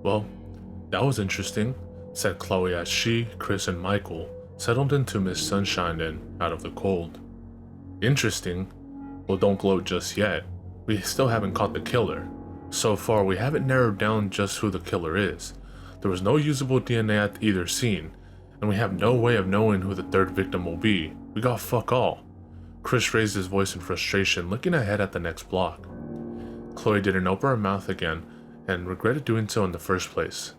Well, that was interesting, said Chloe as she, Chris, and Michael settled into Miss Sunshine and out of the cold. Interesting? Well, don't gloat just yet. We still haven't caught the killer. So far, we haven't narrowed down just who the killer is. There was no usable DNA at either scene, and we have no way of knowing who the third victim will be. We got fuck all. Chris raised his voice in frustration, looking ahead at the next block. Chloe didn't open her mouth again, and regretted doing so in the first place.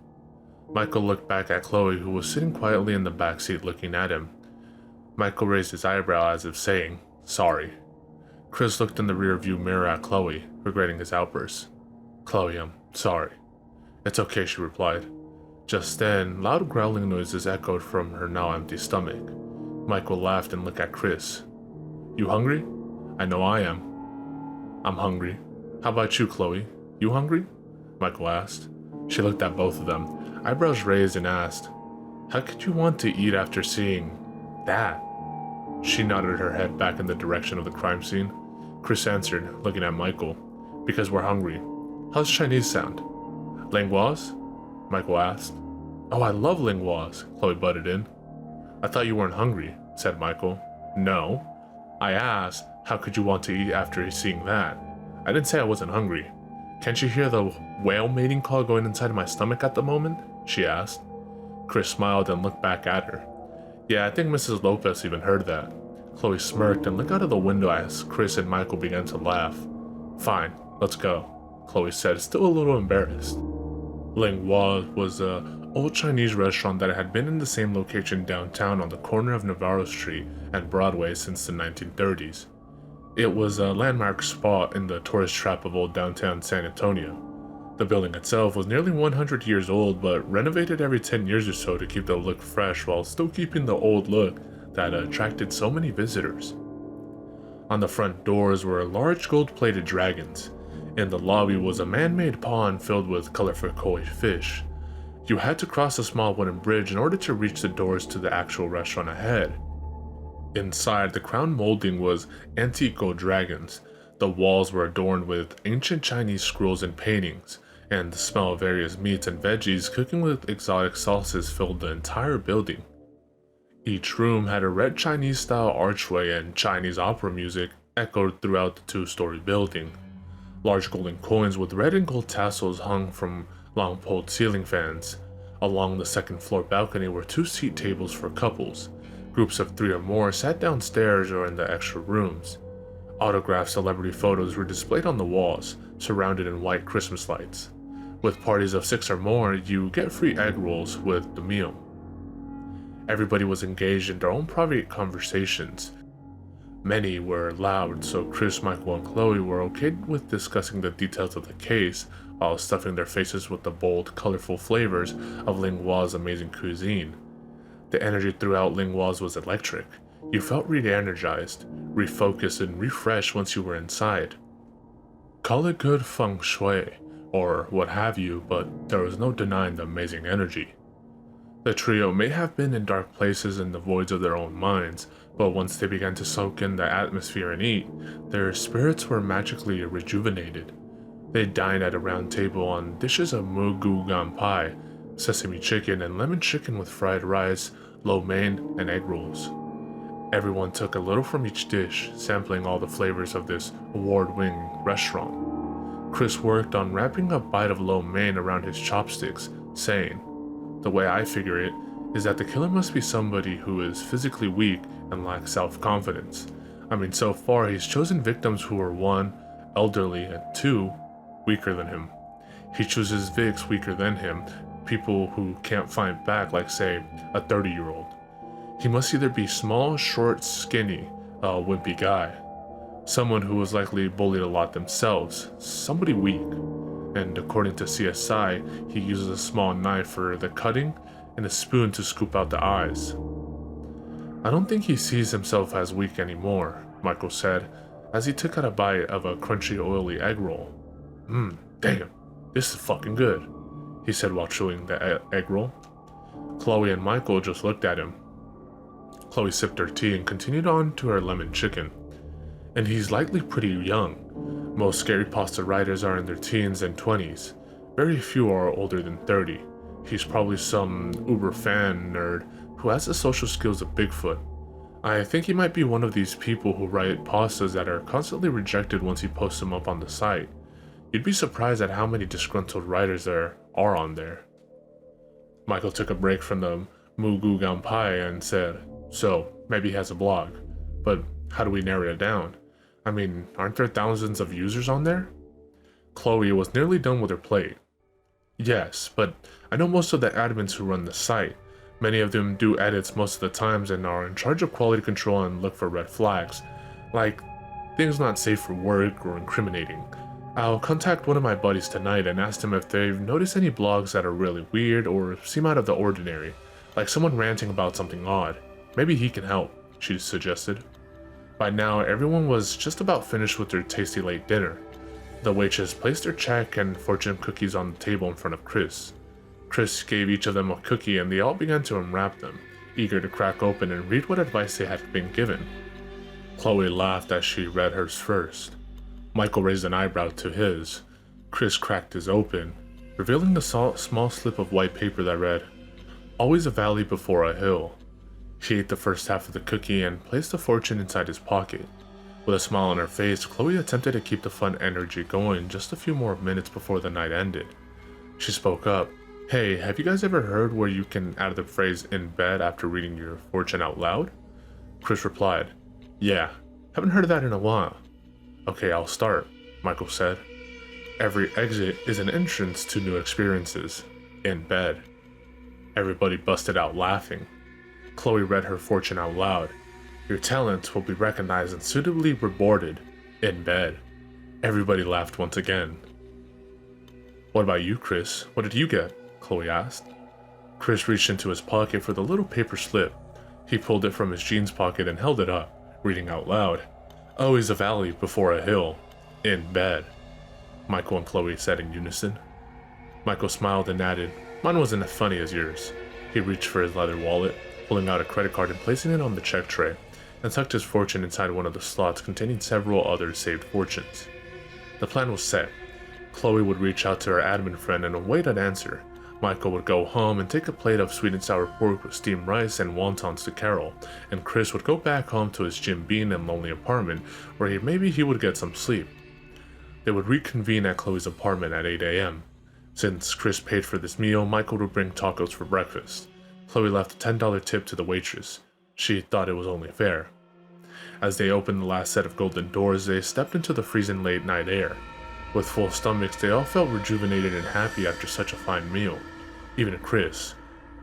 Michael looked back at Chloe, who was sitting quietly in the back seat looking at him. Michael raised his eyebrow as if saying, "Sorry." Chris looked in the rearview mirror at Chloe, regretting his outburst. "Chloe, I'm sorry." "It's okay," she replied. Just then, loud growling noises echoed from her now empty stomach. Michael laughed and looked at Chris. "You hungry?" "I know I am." "I'm hungry. How about you, Chloe? You hungry?" Michael asked. She looked at both of them, eyebrows raised, and asked, "How could you want to eat after seeing that?" She nodded her head back in the direction of the crime scene. Chris answered, looking at Michael, "Because we're hungry." "How's Chinese sound?" "Linguas?" Michael asked. "Oh, I love linguas," Chloe butted in. "I thought you weren't hungry," said Michael. "No. I asked, how could you want to eat after seeing that? I didn't say I wasn't hungry." "Can't you hear the whale mating call going inside my stomach at the moment?" she asked. Chris smiled and looked back at her. "Yeah, I think Mrs. Lopez even heard that." Chloe smirked and looked out of the window as Chris and Michael began to laugh. "Fine, let's go," Chloe said, still a little embarrassed. Lingua was an old Chinese restaurant that had been in the same location downtown on the corner of Navarro Street and Broadway since the 1930s. It was a landmark spot in the tourist trap of old downtown San Antonio. The building itself was nearly 100 years old, but renovated every 10 years or so to keep the look fresh while still keeping the old look that attracted so many visitors. On the front doors were large gold-plated dragons. In the lobby was a man-made pond filled with colorful koi fish. You had to cross a small wooden bridge in order to reach the doors to the actual restaurant ahead. Inside, the crown molding was antique gold dragons. The walls were adorned with ancient Chinese scrolls and paintings, and the smell of various meats and veggies cooking with exotic sauces filled the entire building. Each room had a red Chinese-style archway, and Chinese opera music echoed throughout the two-story building. Large golden coins with red and gold tassels hung from long-poled ceiling fans. Along the second-floor balcony were two seat tables for couples. Groups of 3 or more sat downstairs or in the extra rooms. Autographed celebrity photos were displayed on the walls, surrounded in white Christmas lights. With parties of 6 or more, you get free egg rolls with the meal. Everybody was engaged in their own private conversations. Many were loud, so Chris, Michael, and Chloe were okay with discussing the details of the case while stuffing their faces with the bold, colorful flavors of Lingua's amazing cuisine. The energy throughout Lingua's was electric. You felt re-energized, refocused, and refreshed once you were inside. Call it good feng shui, or what have you, but there was no denying the amazing energy. The trio may have been in dark places in the voids of their own minds, but once they began to soak in the atmosphere and eat, their spirits were magically rejuvenated. They dined at a round table on dishes of mugu gan pie, sesame chicken, and lemon chicken with fried rice, lo mein, and egg rolls. Everyone took a little from each dish, sampling all the flavors of this award-winning restaurant. Chris worked on wrapping a bite of lo mein around his chopsticks, saying, "The way I figure it is that the killer must be somebody who is physically weak and lacks self-confidence. I mean, so far he's chosen victims who are 1, elderly, and 2, weaker than him. He chooses Vicks weaker than him, people who can't fight back, like say, a 30-year-old. He must either be small, short, skinny, a wimpy guy, someone who was likely bullied a lot themselves, somebody weak. And according to CSI, he uses a small knife for the cutting and a spoon to scoop out the eyes." "I don't think he sees himself as weak anymore," Michael said, as he took out a bite of a crunchy, oily egg roll. Damn, this is fucking good," he said while chewing the egg roll. Chloe and Michael just looked at him. Chloe sipped her tea and continued on to her lemon chicken. "And he's likely pretty young. Most creepypasta writers are in their teens and 20s. Very few are older than 30. He's probably some uber fan nerd who has the social skills of Bigfoot. I think he might be one of these people who write pastas that are constantly rejected once he posts them up on the site. You'd be surprised at how many disgruntled writers there are on there. Michael took a break from the Mugu Gampai and said, "So, maybe he has a blog. But how do we narrow it down? I mean, aren't there thousands of users on there?" Chloe was nearly done with her plate. "Yes, but I know most of the admins who run the site. Many of them do edits most of the times and are in charge of quality control and look for red flags, like things not safe for work or incriminating. I'll contact one of my buddies tonight and ask them if they've noticed any blogs that are really weird or seem out of the ordinary, like someone ranting about something odd. Maybe he can help," she suggested. By now, everyone was just about finished with their tasty late dinner. The waitress placed their check and fortune cookies on the table in front of Chris. Chris gave each of them a cookie and they all began to unwrap them, eager to crack open and read what advice they had been given. Chloe laughed as she read hers first. Michael raised an eyebrow to his. Chris cracked his open, revealing a small slip of white paper that read, "Always a valley before a hill." She ate the first half of the cookie and placed the fortune inside his pocket. With a smile on her face, Chloe attempted to keep the fun energy going just a few more minutes before the night ended. She spoke up. "Hey, have you guys ever heard where you can add the phrase 'in bed' after reading your fortune out loud?" Chris replied, "Yeah, haven't heard of that in a while." "Okay, I'll start," Michael said. "Every exit is an entrance to new experiences. In bed." Everybody busted out laughing. Chloe read her fortune out loud. "Your talents will be recognized and suitably rewarded. In bed." Everybody laughed once again. "What about you, Chris? What did you get?" Chloe asked. Chris reached into his pocket for the little paper slip. He pulled it from his jeans pocket and held it up, reading out loud. "Always a valley before a hill. In bed." Michael and Chloe said in unison. Michael smiled and added, "Mine wasn't as funny as yours." He reached for his leather wallet, pulling out a credit card and placing it on the check tray, and tucked his fortune inside one of the slots containing several other saved fortunes. The plan was set. Chloe would reach out to her admin friend and await an answer. Michael would go home and take a plate of sweet and sour pork with steamed rice and wontons to Carol, and Chris would go back home to his Jim Beam and lonely apartment where maybe he would get some sleep. They would reconvene at Chloe's apartment at 8 a.m. Since Chris paid for this meal, Michael would bring tacos for breakfast. Chloe left a $10 tip to the waitress. She thought it was only fair. As they opened the last set of golden doors, they stepped into the freezing late night air. With full stomachs, they all felt rejuvenated and happy after such a fine meal. Even Chris.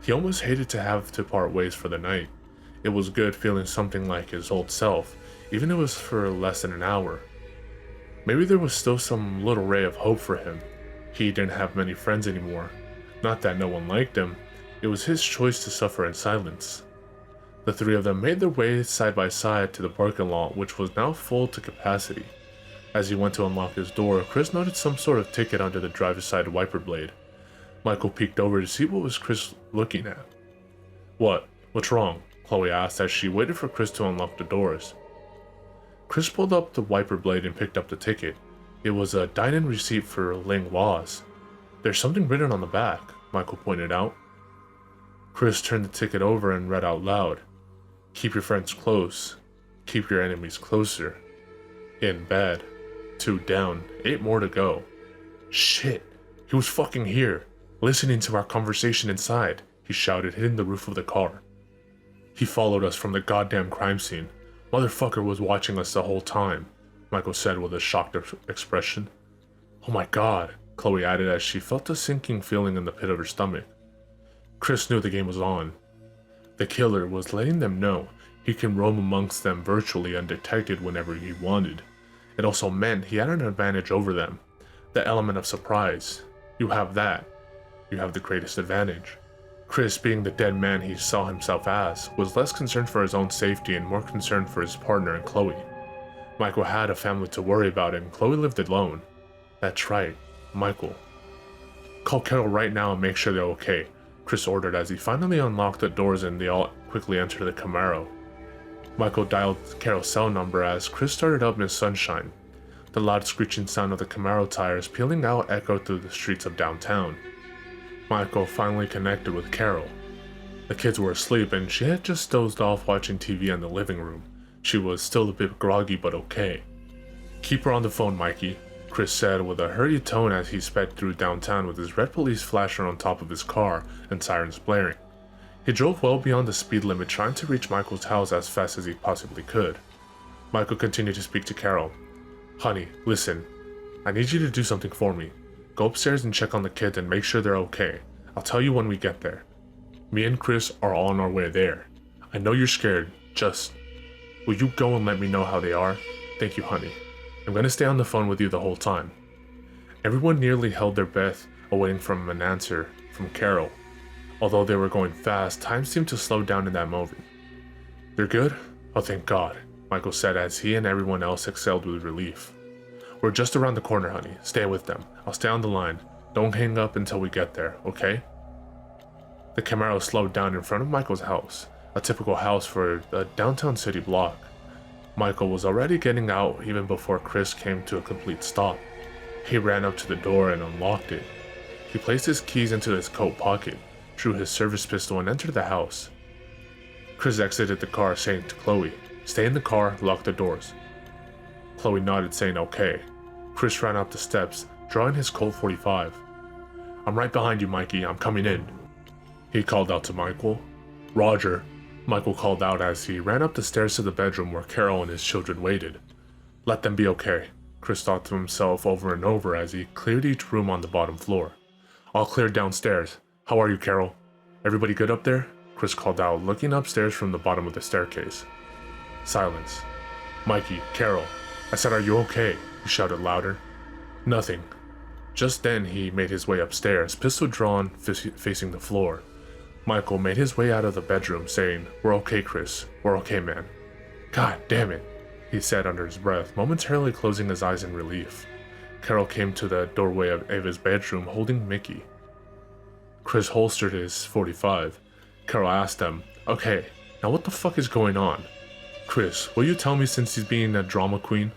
He almost hated to have to part ways for the night. It was good feeling something like his old self, even if it was for less than an hour. Maybe there was still some little ray of hope for him. He didn't have many friends anymore. Not that no one liked him. It was his choice to suffer in silence. The three of them made their way side by side to the parking lot, which was now full to capacity. As he went to unlock his door, Chris noted some sort of ticket under the driver's side wiper blade. Michael peeked over to see what was Chris looking at. What's wrong?" Chloe asked as she waited for Chris to unlock the doors. Chris pulled up the wiper blade and picked up the ticket. It was a dine-in receipt for Ling Wa's. "There's something written on the back," Michael pointed out. Chris turned the ticket over and read out loud. "Keep your friends close. Keep your enemies closer. In bed. 2 down. 8 more to go." "Shit! He was fucking here, listening to our conversation inside," he shouted, hitting the roof of the car. "He followed us from the goddamn crime scene. Motherfucker was watching us the whole time," Michael said with a shocked expression. "Oh my god," Chloe added as she felt a sinking feeling in the pit of her stomach. Chris knew the game was on. The killer was letting them know he can roam amongst them virtually undetected whenever he wanted. It also meant he had an advantage over them. The element of surprise. You have that. You have the greatest advantage. Chris, being the dead man he saw himself as, was less concerned for his own safety and more concerned for his partner and Chloe. Michael had a family to worry about and Chloe lived alone. That's right, Michael. "Call Carol right now and make sure they're okay," Chris ordered as he finally unlocked the doors and they all quickly entered the Camaro. Michael dialed Carol's cell number as Chris started up Miss Sunshine. The loud screeching sound of the Camaro tires peeling out echoed through the streets of downtown. Michael finally connected with Carol. The kids were asleep and she had just dozed off watching TV in the living room. She was still a bit groggy but okay. "Keep her on the phone, Mikey," Chris said with a hurried tone as he sped through downtown with his red police flasher on top of his car and sirens blaring. He drove well beyond the speed limit, trying to reach Michael's house as fast as he possibly could. Michael continued to speak to Carol. "Honey, listen. I need you to do something for me. Go upstairs and check on the kids and make sure they're okay. I'll tell you when we get there. Me and Chris are on our way there. I know you're scared. Just... will you go and let me know how they are? Thank you, honey. I'm gonna stay on the phone with you the whole time." Everyone nearly held their breath, awaiting from an answer from Carol. Although they were going fast, time seemed to slow down in that moment. "They're good? Oh, thank God," Michael said as he and everyone else exhaled with relief. "We're just around the corner, honey. Stay with them. I'll stay on the line. Don't hang up until we get there, okay?" The Camaro slowed down in front of Michael's house, a typical house for a downtown city block. Michael was already getting out even before Chris came to a complete stop. He ran up to the door and unlocked it. He placed his keys into his coat pocket, drew his service pistol and entered the house. Chris exited the car, saying to Chloe, "Stay in the car, lock the doors." Chloe nodded, saying okay. Chris ran up the steps, drawing his Colt 45. "I'm right behind you, Mikey. I'm coming in," he called out to Michael. "Roger," Michael called out as he ran up the stairs to the bedroom where Carol and his children waited. "Let them be okay," Chris thought to himself over and over as he cleared each room on the bottom floor. "All clear downstairs. How are you, Carol? Everybody good up there?" Chris called out, looking upstairs from the bottom of the staircase. Silence. "Mikey, Carol, I said, are you okay?" he shouted louder. "Nothing." Just then he made his way upstairs, pistol drawn, facing the floor. Michael made his way out of the bedroom, saying, "We're okay, Chris. We're okay, man." "God damn it," he said under his breath, momentarily closing his eyes in relief. Carol came to the doorway of Ava's bedroom holding Mickey. Chris holstered his 45. Carol asked him, "Okay, now what the fuck is going on? Chris, will you tell me since he's being a drama queen?"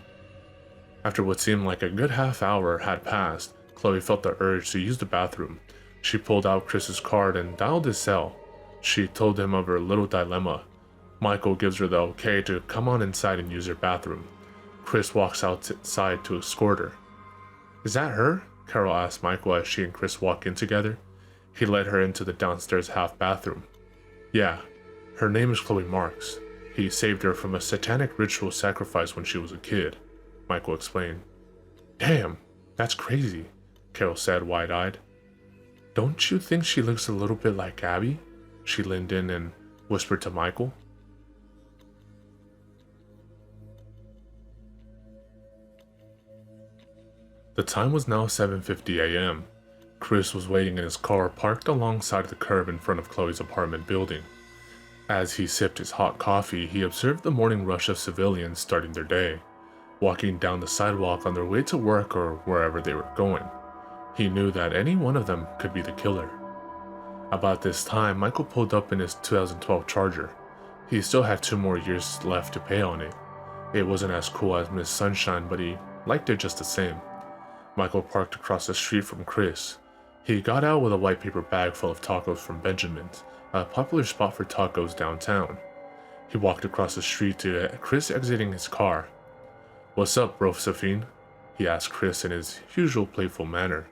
After what seemed like a good half hour had passed, Chloe felt the urge to use the bathroom. She pulled out Chris's card and dialed his cell. She told him of her little dilemma. Michael gives her the okay to come on inside and use her bathroom. Chris walks outside to escort her. "Is that her?" Carol asked Michael as she and Chris walk in together. He led her into the downstairs half bathroom. "Yeah, her name is Chloe Marks. He saved her from a satanic ritual sacrifice when she was a kid," Michael explained. "Damn, that's crazy," Carol said, wide-eyed. "Don't you think she looks a little bit like Abby?" She leaned in and whispered to Michael. The time was now 7:50 a.m. Chris was waiting in his car parked alongside the curb in front of Chloe's apartment building. As he sipped his hot coffee, he observed the morning rush of civilians starting their day, walking down the sidewalk on their way to work or wherever they were going. He knew that any one of them could be the killer. About this time, Michael pulled up in his 2012 Charger. He still had 2 more years left to pay on it. It wasn't as cool as Miss Sunshine, but he liked it just the same. Michael parked across the street from Chris. He got out with a white paper bag full of tacos from Benjamin's, a popular spot for tacos downtown. He walked across the street to Chris exiting his car. "What's up, Josephine?" he asked Chris in his usual playful manner.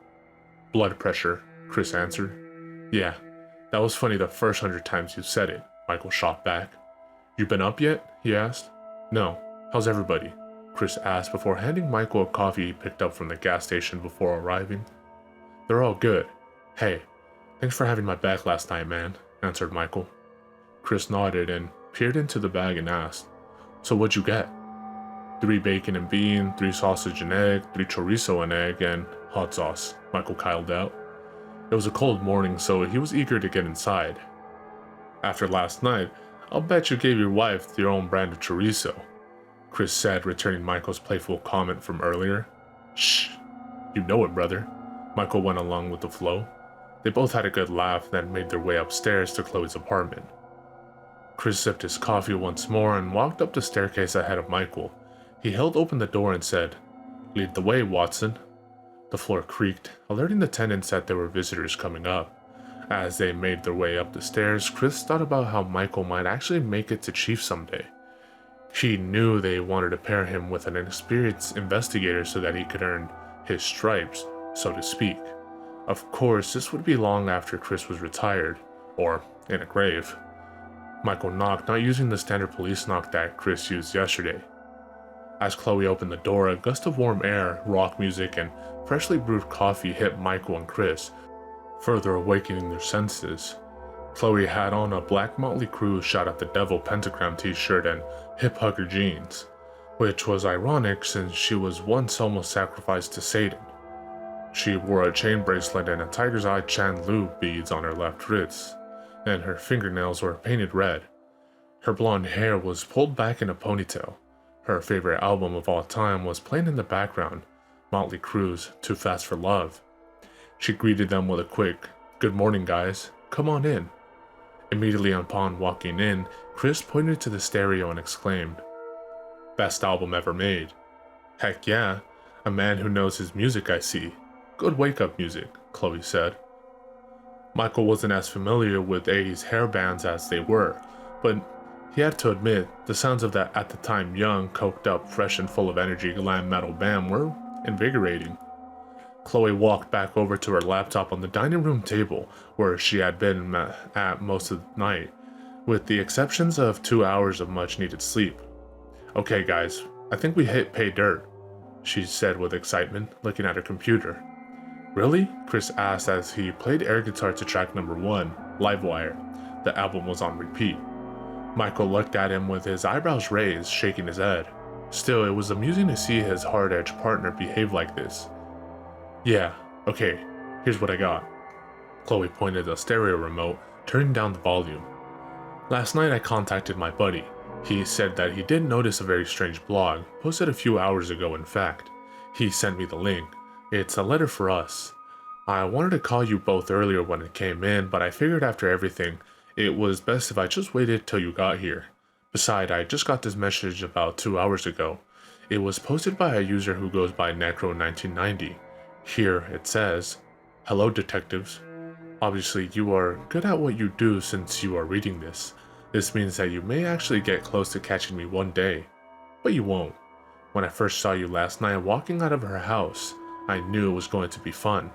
"Blood pressure," Chris answered. "Yeah, that was funny the first 100 times you said it," Michael shot back. "You been up yet?" he asked. "No. How's everybody?" Chris asked before handing Michael a coffee he picked up from the gas station before arriving. "They're all good. Hey, thanks for having my back last night, man," answered Michael. Chris nodded and peered into the bag and asked, "So what'd you get?" 3 bacon and bean, 3 sausage and egg, 3 chorizo and egg, and hot sauce," Michael called out. It was a cold morning, so he was eager to get inside. "After last night, I'll bet you gave your wife your own brand of chorizo," Chris said, returning Michael's playful comment from earlier. "Shh, you know it, brother," Michael went along with the flow. They both had a good laugh, then made their way upstairs to Chloe's apartment. Chris sipped his coffee once more and walked up the staircase ahead of Michael. He held open the door and said, Lead the way, Watson. The floor creaked, alerting the tenants that there were visitors coming up. As they made their way up the stairs, Chris thought about how Michael might actually make it to chief someday. He knew they wanted to pair him with an experienced investigator so that he could earn his stripes, so to speak. Of course, this would be long after Chris was retired, or in a grave. Michael knocked, not using the standard police knock that Chris used yesterday. As Chloe opened the door, a gust of warm air, rock music, and freshly brewed coffee hit Michael and Chris, further awakening their senses. Chloe had on a black Motley Crue Shout at the Devil pentagram t-shirt and hip hugger jeans, which was ironic since she was once almost sacrificed to Satan. She wore a chain bracelet and a tiger's eye chandelier beads on her left wrist, and her fingernails were painted red. Her blonde hair was pulled back in a ponytail. Her favorite album of all time was playing in the background, Motley Crue's Too Fast for Love. She greeted them with a quick, "Good morning, guys. Come on in." Immediately upon walking in, Chris pointed to the stereo and exclaimed, "Best album ever made." "Heck yeah, a man who knows his music, I see. Good wake-up music," Chloe said. Michael wasn't as familiar with 80s hair bands as they were, but he had to admit the sounds of that at the time young, coked up, fresh and full of energy glam metal band were invigorating. Chloe walked back over to her laptop on the dining room table where she had been at most of the night, with the exceptions of 2 hours of much needed sleep. "Okay guys, I think we hit pay dirt," she said with excitement, looking at her computer. "Really?" Chris asked as he played air guitar to track number 1, Livewire. The album was on repeat. Michael looked at him with his eyebrows raised, shaking his head. Still, it was amusing to see his hard-edged partner behave like this. "Yeah, okay, here's what I got." Chloe pointed the stereo remote, turning down the volume. "Last night I contacted my buddy. He said that he did notice a very strange blog, posted a few hours ago in fact. He sent me the link. It's a letter for us. I wanted to call you both earlier when it came in, but I figured after everything, it was best if I just waited till you got here. Besides, I just got this message about 2 hours ago. It was posted by a user who goes by Necro1990. Here it says, 'Hello detectives. Obviously you are good at what you do since you are reading this. This means that you may actually get close to catching me one day. But you won't. When I first saw you last night walking out of her house, I knew it was going to be fun.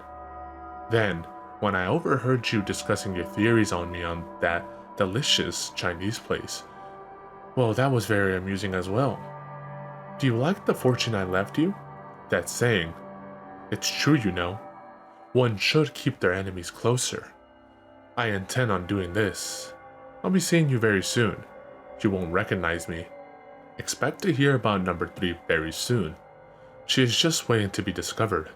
Then, when I overheard you discussing your theories on me on that delicious Chinese place, well, that was very amusing as well. Do you like the fortune I left you? That saying. It's true, you know. One should keep their enemies closer. I intend on doing this. I'll be seeing you very soon. You won't recognize me. Expect to hear about number 3 very soon. She is just waiting to be discovered.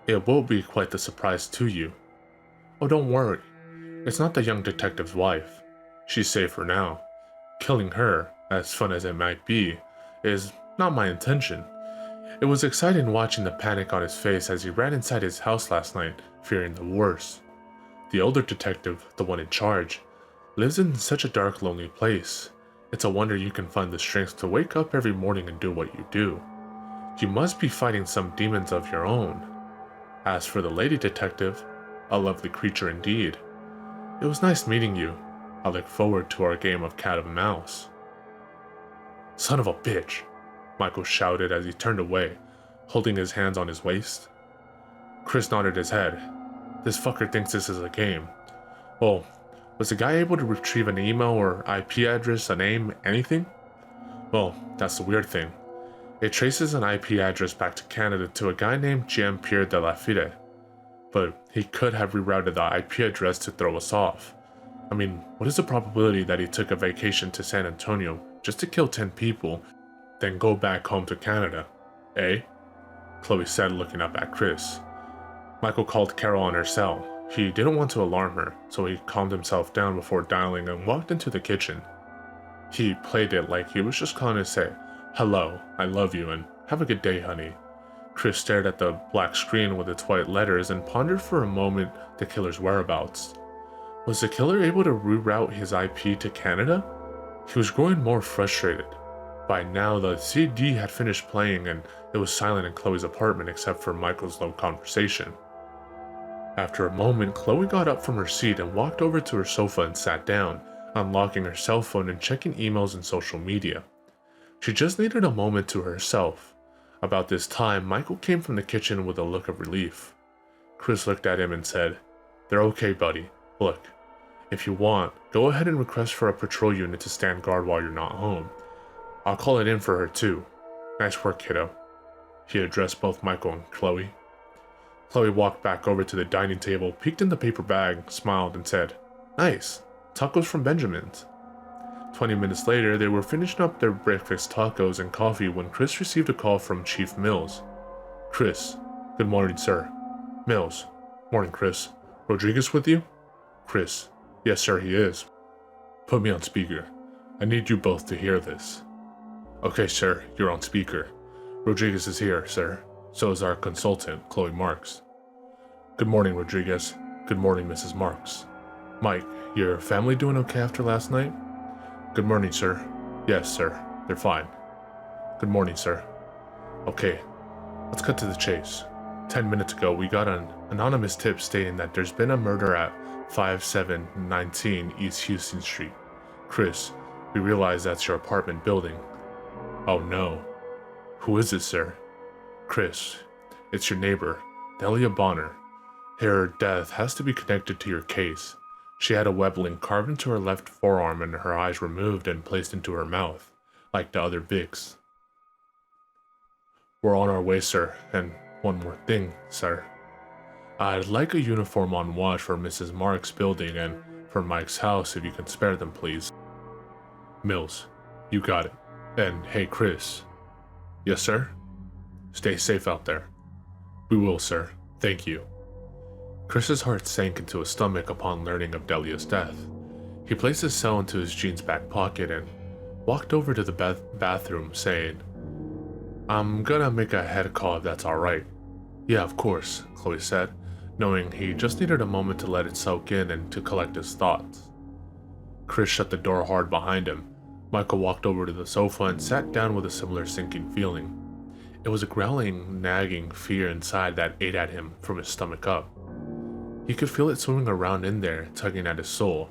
It will be quite the surprise to you. Oh, don't worry. It's not the young detective's wife. She's safe for now. Killing her, as fun as it might be, is not my intention. It was exciting watching the panic on his face as he ran inside his house last night, fearing the worst. The older detective, the one in charge, lives in such a dark, lonely place. It's a wonder you can find the strength to wake up every morning and do what you do. You must be fighting some demons of your own. As for the lady detective, a lovely creature indeed. It was nice meeting you. I look forward to our game of cat and mouse." "Son of a bitch," Michael shouted as he turned away, holding his hands on his waist. Chris nodded his head. This fucker thinks this is a game. Well, was the guy able to retrieve an email or IP address, a name, anything? Well, that's the weird thing. It traces an IP address back to Canada to a guy named Jean-Pierre de la Fide. But he could have rerouted the IP address to throw us off. I mean, what is the probability that he took a vacation to San Antonio just to kill 10 people, then go back home to Canada? Eh? Chloe said, looking up at Chris. Michael called Carol on her cell. He didn't want to alarm her, so he calmed himself down before dialing and walked into the kitchen. He played it like he was just calling to say, "Hello, I love you, and have a good day, honey." Chris stared at the black screen with its white letters and pondered for a moment the killer's whereabouts. Was the killer able to reroute his IP to Canada? He was growing more frustrated. By now, the CD had finished playing and it was silent in Chloe's apartment except for Michael's low conversation. After a moment, Chloe got up from her seat and walked over to her sofa and sat down, unlocking her cell phone and checking emails and social media. She just needed a moment to herself. About this time, Michael came from the kitchen with a look of relief. Chris looked at him and said, "They're okay, buddy. Look, if you want, go ahead and request for a patrol unit to stand guard while you're not home. I'll call it in for her too. Nice work, kiddo." He addressed both Michael and Chloe. Chloe walked back over to the dining table, peeked in the paper bag, smiled, and said, "Nice. Tacos from Benjamin's." 20 minutes later, they were finishing up their breakfast tacos and coffee when Chris received a call from Chief Mills. "Chris, good morning, sir." "Mills, morning, Chris. Rodriguez with you?" "Chris, yes, sir, he is." "Put me on speaker. I need you both to hear this." "Okay, sir, you're on speaker. Rodriguez is here, sir. So is our consultant, Chloe Marks." "Good morning, Rodriguez. Good morning, Mrs. Marks. Mike, your family doing okay after last night?" "Good morning, sir. Yes, sir. They're fine." "Good morning, sir. Okay, let's cut to the chase. 10 minutes ago, we got an anonymous tip stating that there's been a murder at 5719 East Houston Street. Chris, we realize that's your apartment building." "Oh no. Who is it, sir?" "Chris, it's your neighbor, Delia Bonner. Her death has to be connected to your case. She had a web link carved into her left forearm and her eyes removed and placed into her mouth, like the other Vicks." "We're on our way, sir, and one more thing, sir. I'd like a uniform on watch for Mrs. Marks' building and for Mike's house if you can spare them, please." "Mills, you got it. And hey, Chris." "Yes, sir?" "Stay safe out there." "We will, sir. Thank you." Chris's heart sank into his stomach upon learning of Delia's death. He placed his cell into his jeans back pocket and walked over to the bathroom, saying, "I'm gonna make a head call if that's alright." "Yeah, of course," Chloe said, knowing he just needed a moment to let it soak in and to collect his thoughts. Chris shut the door hard behind him. Michael walked over to the sofa and sat down with a similar sinking feeling. It was a growling, nagging fear inside that ate at him from his stomach up. He could feel it swimming around in there, tugging at his soul.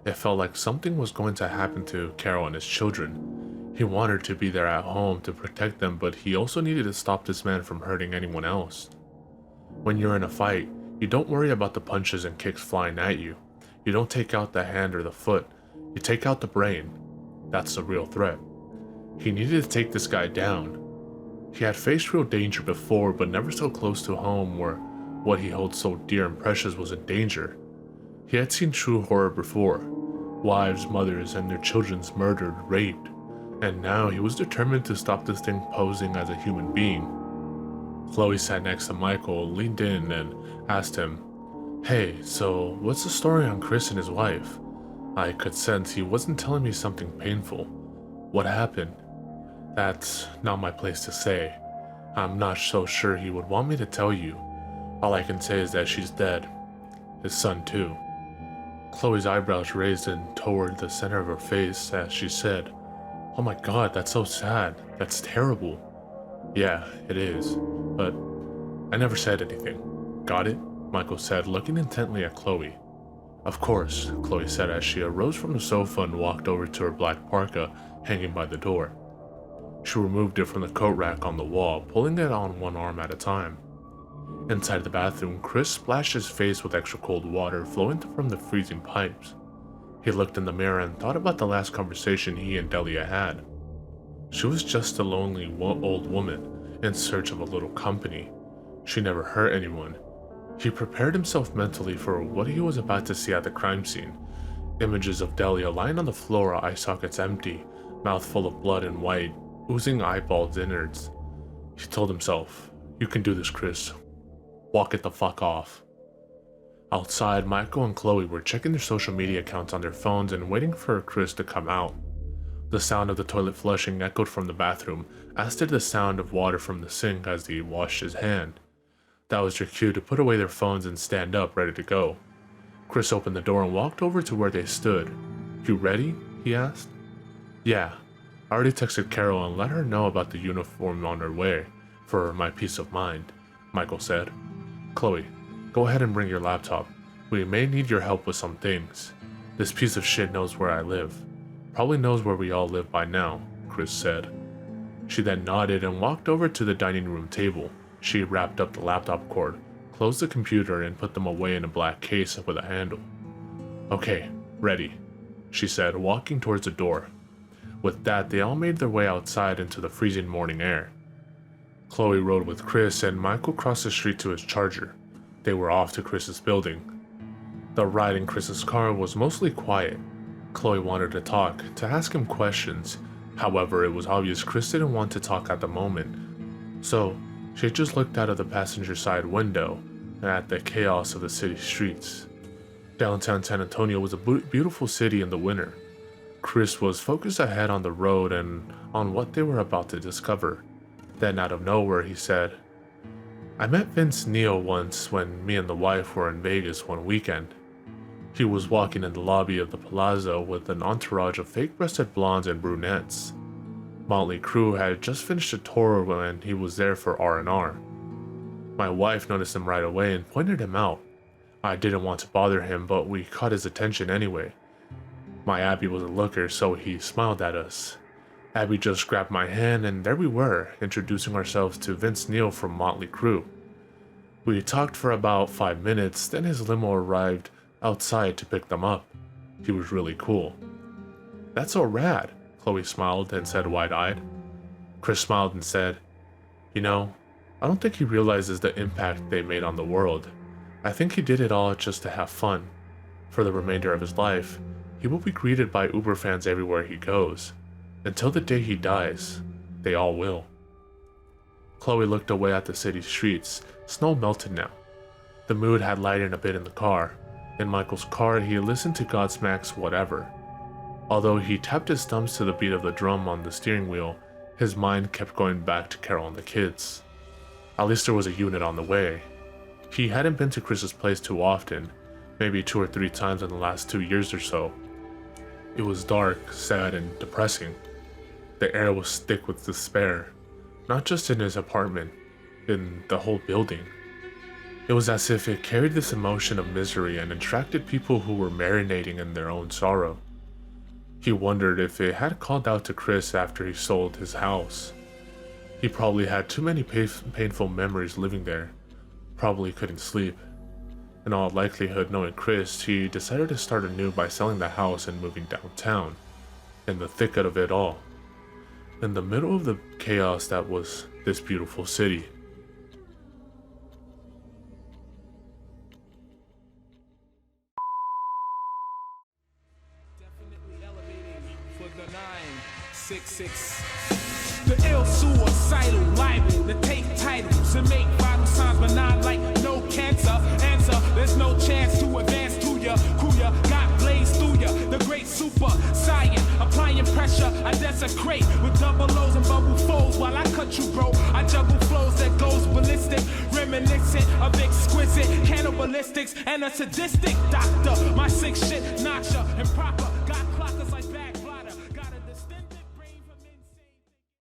It felt like something was going to happen to Carol and his children. He wanted to be there at home to protect them, but he also needed to stop this man from hurting anyone else. When you're in a fight, you don't worry about the punches and kicks flying at you. You don't take out the hand or the foot. You take out the brain. That's the real threat. He needed to take this guy down. He had faced real danger before, but never so close to home where what he held so dear and precious was in danger. He had seen true horror before. Wives, mothers, and their children murdered, raped. And now he was determined to stop this thing posing as a human being. Chloe sat next to Michael, leaned in, and asked him, "Hey, so what's the story on Chris and his wife? I could sense he wasn't telling me something painful. What happened?" "That's not my place to say. I'm not so sure he would want me to tell you. All I can say is that she's dead. His son, too." Chloe's eyebrows raised in toward the center of her face as she said, "Oh my god, that's so sad. That's terrible." "Yeah, it is. But I never said anything. Got it?" Michael said, looking intently at Chloe. "Of course," Chloe said as she arose from the sofa and walked over to her black parka hanging by the door. She removed it from the coat rack on the wall, pulling it on one arm at a time. Inside the bathroom, Chris splashed his face with extra cold water flowing from the freezing pipes. He looked in the mirror and thought about the last conversation he and Delia had. She was just a lonely old woman in search of a little company. She never hurt anyone. He prepared himself mentally for what he was about to see at the crime scene. Images of Delia lying on the floor, eye sockets empty, mouth full of blood and white, oozing eyeballs innards. He told himself, "You can do this, Chris. Walk it the fuck off." Outside, Michael and Chloe were checking their social media accounts on their phones and waiting for Chris to come out. The sound of the toilet flushing echoed from the bathroom, as did the sound of water from the sink as he washed his hand. That was their cue to put away their phones and stand up, ready to go. Chris opened the door and walked over to where they stood. "You ready?" he asked. "Yeah. I already texted Carol and let her know about the uniform on her way, for my peace of mind, Michael said. Chloe, go ahead and bring your laptop. We may need your help with some things. This piece of shit knows where I live. Probably knows where we all live by now, Chris said. She then nodded and walked over to the dining room table. She wrapped up the laptop cord, closed the computer, and put them away in a black case with a handle. Okay, ready, she said, walking towards the door. With that, they all made their way outside into the freezing morning air. Chloe rode with Chris and Michael crossed the street to his charger. They were off to Chris's building. The ride in Chris's car was mostly quiet. Chloe wanted to talk, to ask him questions. However, it was obvious Chris didn't want to talk at the moment. So, she just looked out of the passenger side window and at the chaos of the city streets. Downtown San Antonio was a beautiful city in the winter. Chris was focused ahead on the road and on what they were about to discover. Then out of nowhere he said, I met Vince Neil once when me and the wife were in Vegas one weekend. He was walking in the lobby of the Palazzo with an entourage of fake-breasted blondes and brunettes. Motley Crue had just finished a tour when he was there for R&R. My wife noticed him right away and pointed him out. I didn't want to bother him, but we caught his attention anyway. My Abby was a looker, so he smiled at us. Abby just grabbed my hand and there we were, introducing ourselves to Vince Neil from Motley Crue. We talked for about 5 minutes, then his limo arrived outside to pick them up. He was really cool. That's so rad, Chloe smiled and said wide-eyed. Chris smiled and said, You know, I don't think he realizes the impact they made on the world. I think he did it all just to have fun. For the remainder of his life, he will be greeted by Uber fans everywhere he goes. Until the day he dies, they all will. Chloe looked away at the city streets. Snow melted now. The mood had lightened a bit in the car. In Michael's car, he listened to Godsmack's Whatever. Although he tapped his thumbs to the beat of the drum on the steering wheel, his mind kept going back to Carol and the kids. At least there was a unit on the way. He hadn't been to Chris's place too often, maybe 2 or 3 times in the last 2 years or so. It was dark, sad, and depressing. The air was thick with despair, not just in his apartment, in the whole building. It was as if it carried this emotion of misery and attracted people who were marinating in their own sorrow. He wondered if it had called out to Chris after he sold his house. He probably had too many painful memories living there, probably couldn't sleep. In all likelihood, knowing Chris, he decided to start anew by selling the house and moving downtown, in the thick of it all, in the middle of the chaos that was this beautiful city. Definitely elevating for the 966. The ill suicidal liable to take titles and make vital signs, but not like no cancer. Answer, there's no chance to advance to ya. Kuya got blazed through ya. The great super science, applying pressure. I desecrate with double O's and bubble folds while I cut you, bro. I juggle flows that goes ballistic, reminiscent of exquisite cannibalistics and a sadistic doctor. My sick shit knocks ya improper. Got